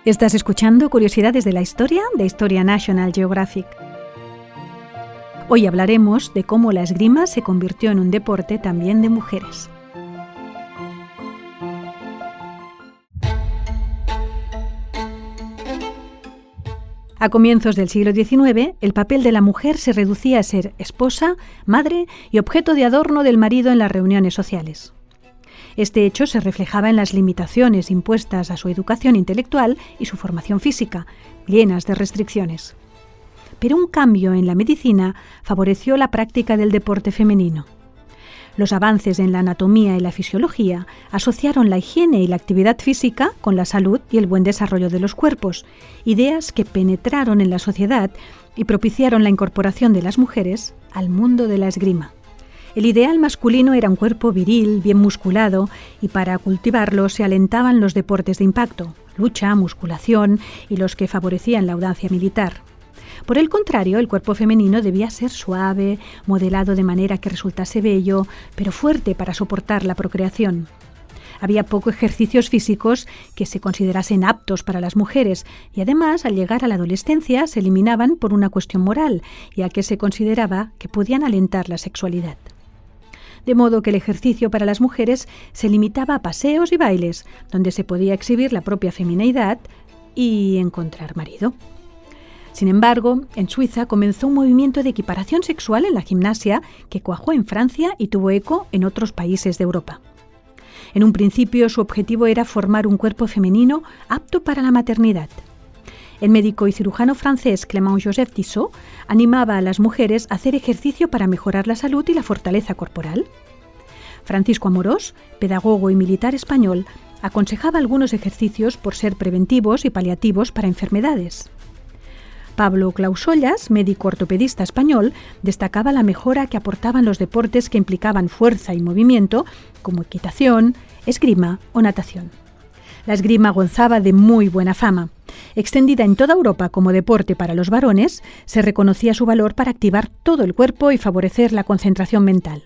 Estás escuchando Curiosidades de la Historia de Historia National Geographic. Hoy hablaremos de cómo la esgrima se convirtió en un deporte también de mujeres. A comienzos del siglo XIX, el papel de la mujer se reducía a ser esposa, madre y objeto de adorno del marido en las reuniones sociales. Este hecho se reflejaba en las limitaciones impuestas a su educación intelectual y su formación física, llenas de restricciones. Pero un cambio en la medicina favoreció la práctica del deporte femenino. Los avances en la anatomía y la fisiología asociaron la higiene y la actividad física con la salud y el buen desarrollo de los cuerpos, ideas que penetraron en la sociedad y propiciaron la incorporación de las mujeres al mundo de la esgrima. El ideal masculino era un cuerpo viril, bien musculado, y para cultivarlo se alentaban los deportes de impacto, lucha, musculación y los que favorecían la audacia militar. Por el contrario, el cuerpo femenino debía ser suave, modelado de manera que resultase bello, pero fuerte para soportar la procreación. Había pocos ejercicios físicos que se considerasen aptos para las mujeres y además, al llegar a la adolescencia, se eliminaban por una cuestión moral, ya que se consideraba que podían alentar la sexualidad. De modo que el ejercicio para las mujeres se limitaba a paseos y bailes, donde se podía exhibir la propia femineidad y encontrar marido. Sin embargo, en Suiza comenzó un movimiento de equiparación sexual en la gimnasia que cuajó en Francia y tuvo eco en otros países de Europa. En un principio, su objetivo era formar un cuerpo femenino apto para la maternidad. El médico y cirujano francés Clément-Joseph Tissot animaba a las mujeres a hacer ejercicio para mejorar la salud y la fortaleza corporal. Francisco Amorós, pedagogo y militar español, aconsejaba algunos ejercicios por ser preventivos y paliativos para enfermedades. Pablo Clausollas, médico ortopedista español, destacaba la mejora que aportaban los deportes que implicaban fuerza y movimiento, como equitación, esgrima o natación. La esgrima gozaba de muy buena fama. Extendida en toda Europa como deporte para los varones, se reconocía su valor para activar todo el cuerpo y favorecer la concentración mental.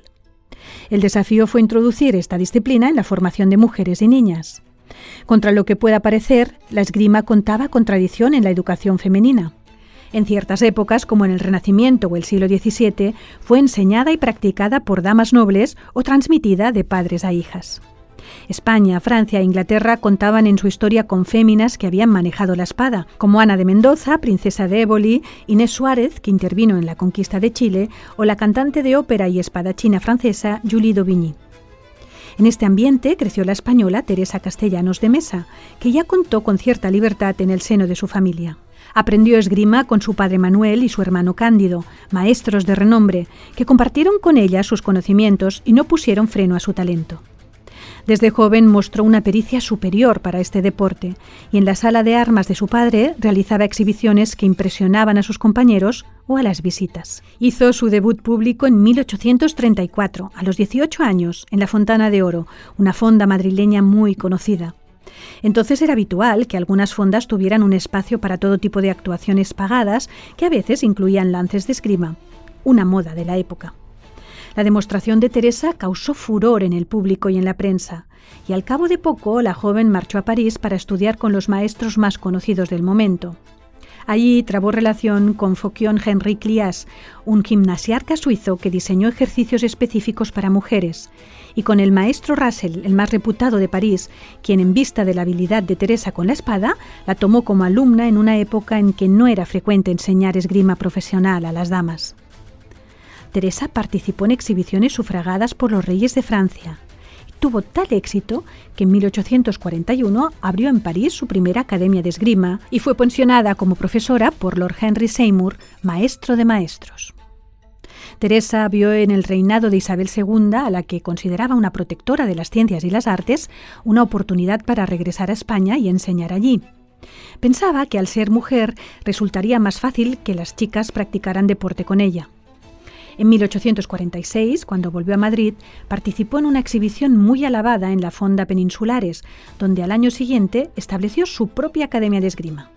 El desafío fue introducir esta disciplina en la formación de mujeres y niñas. Contra lo que pueda parecer, la esgrima contaba con tradición en la educación femenina. En ciertas épocas, como en el Renacimiento o el siglo XVII, fue enseñada y practicada por damas nobles o transmitida de padres a hijas. España, Francia e Inglaterra contaban en su historia con féminas que habían manejado la espada, como Ana de Mendoza, princesa de Éboli, Inés Suárez, que intervino en la conquista de Chile, o la cantante de ópera y espadachina francesa Julie d'Aubigny. En este ambiente creció la española Teresa Castellanos de Mesa, que ya contó con cierta libertad en el seno de su familia. Aprendió esgrima con su padre Manuel y su hermano Cándido, maestros de renombre, que compartieron con ella sus conocimientos y no pusieron freno a su talento. Desde joven mostró una pericia superior para este deporte y en la sala de armas de su padre realizaba exhibiciones que impresionaban a sus compañeros o a las visitas. Hizo su debut público en 1834, a los 18 años, en la Fontana de Oro, una fonda madrileña muy conocida. Entonces era habitual que algunas fondas tuvieran un espacio para todo tipo de actuaciones pagadas que a veces incluían lances de esgrima, una moda de la época. La demostración de Teresa causó furor en el público y en la prensa, y al cabo de poco la joven marchó a París para estudiar con los maestros más conocidos del momento. Allí trabó relación con Fauquion-Henri Clias, un gimnasiarca suizo que diseñó ejercicios específicos para mujeres, y con el maestro Russell, el más reputado de París, quien en vista de la habilidad de Teresa con la espada, la tomó como alumna en una época en que no era frecuente enseñar esgrima profesional a las damas. Teresa participó en exhibiciones sufragadas por los reyes de Francia. Tuvo tal éxito que en 1841 abrió en París su primera academia de esgrima y fue pensionada como profesora por Lord Henry Seymour, maestro de maestros. Teresa vio en el reinado de Isabel II, a la que consideraba una protectora de las ciencias y las artes, una oportunidad para regresar a España y enseñar allí. Pensaba que al ser mujer resultaría más fácil que las chicas practicaran deporte con ella. En 1846, cuando volvió a Madrid, participó en una exhibición muy alabada en la Fonda Peninsulares, donde al año siguiente estableció su propia academia de esgrima.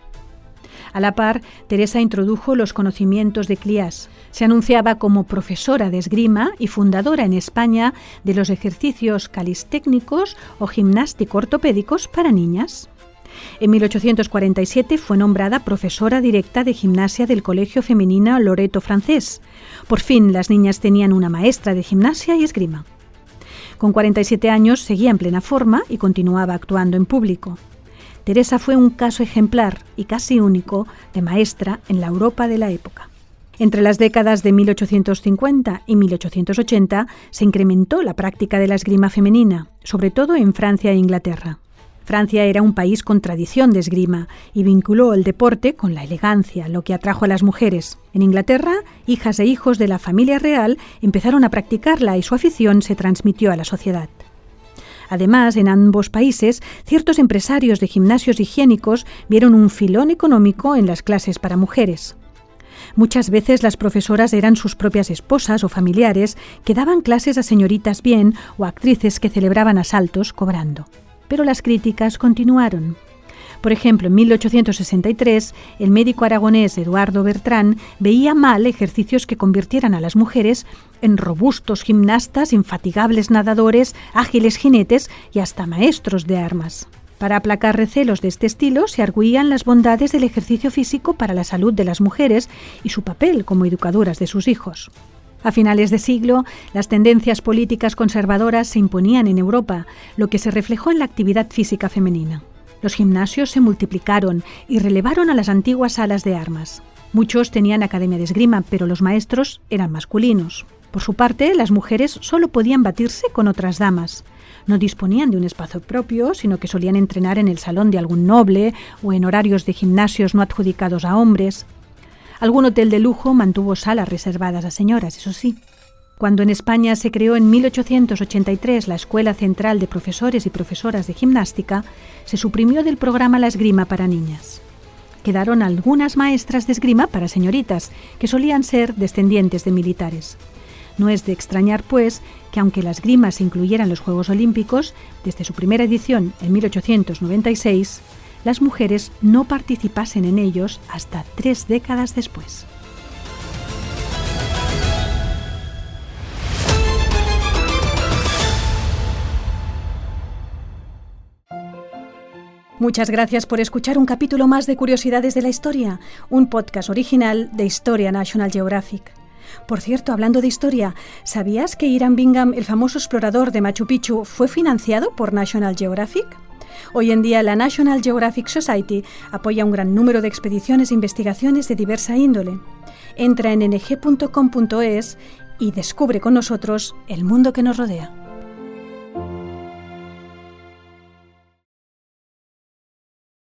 A la par, Teresa introdujo los conocimientos de Clias. Se anunciaba como profesora de esgrima y fundadora en España de los ejercicios calistécnicos o gimnástico-ortopédicos para niñas. En 1847 fue nombrada profesora directa de gimnasia del Colegio Femenino Loreto francés. Por fin las niñas tenían una maestra de gimnasia y esgrima. Con 47 años seguía en plena forma y continuaba actuando en público. Teresa fue un caso ejemplar y casi único de maestra en la Europa de la época. Entre las décadas de 1850 y 1880 se incrementó la práctica de la esgrima femenina, sobre todo en Francia e Inglaterra. Francia era un país con tradición de esgrima y vinculó el deporte con la elegancia, lo que atrajo a las mujeres. En Inglaterra, hijas e hijos de la familia real empezaron a practicarla y su afición se transmitió a la sociedad. Además, en ambos países, ciertos empresarios de gimnasios higiénicos vieron un filón económico en las clases para mujeres. Muchas veces las profesoras eran sus propias esposas o familiares que daban clases a señoritas bien o a actrices que celebraban asaltos cobrando. Pero las críticas continuaron. Por ejemplo, en 1863, el médico aragonés Eduardo Bertrán veía mal ejercicios que convirtieran a las mujeres en robustos gimnastas, infatigables nadadores, ágiles jinetes y hasta maestros de armas. Para aplacar recelos de este estilo, se arguían las bondades del ejercicio físico para la salud de las mujeres y su papel como educadoras de sus hijos. A finales de siglo, las tendencias políticas conservadoras se imponían en Europa, lo que se reflejó en la actividad física femenina. Los gimnasios se multiplicaron y relevaron a las antiguas salas de armas. Muchos tenían academia de esgrima, pero los maestros eran masculinos. Por su parte, las mujeres solo podían batirse con otras damas. No disponían de un espacio propio, sino que solían entrenar en el salón de algún noble o en horarios de gimnasios no adjudicados a hombres. Algún hotel de lujo mantuvo salas reservadas a señoras, eso sí. Cuando en España se creó en 1883 la Escuela Central de Profesores y Profesoras de Gimnástica, se suprimió del programa la esgrima para niñas. Quedaron algunas maestras de esgrima para señoritas, que solían ser descendientes de militares. No es de extrañar, pues, que aunque la esgrima se incluyera en los Juegos Olímpicos, desde su primera edición en 1896, las mujeres no participasen en ellos hasta 3 décadas después. Muchas gracias por escuchar un capítulo más de Curiosidades de la Historia, un podcast original de Historia National Geographic. Por cierto, hablando de historia, ¿sabías que Hiram Bingham, el famoso explorador de Machu Picchu, fue financiado por National Geographic? Hoy en día la National Geographic Society apoya un gran número de expediciones e investigaciones de diversa índole. Entra en ng.com.es y descubre con nosotros el mundo que nos rodea.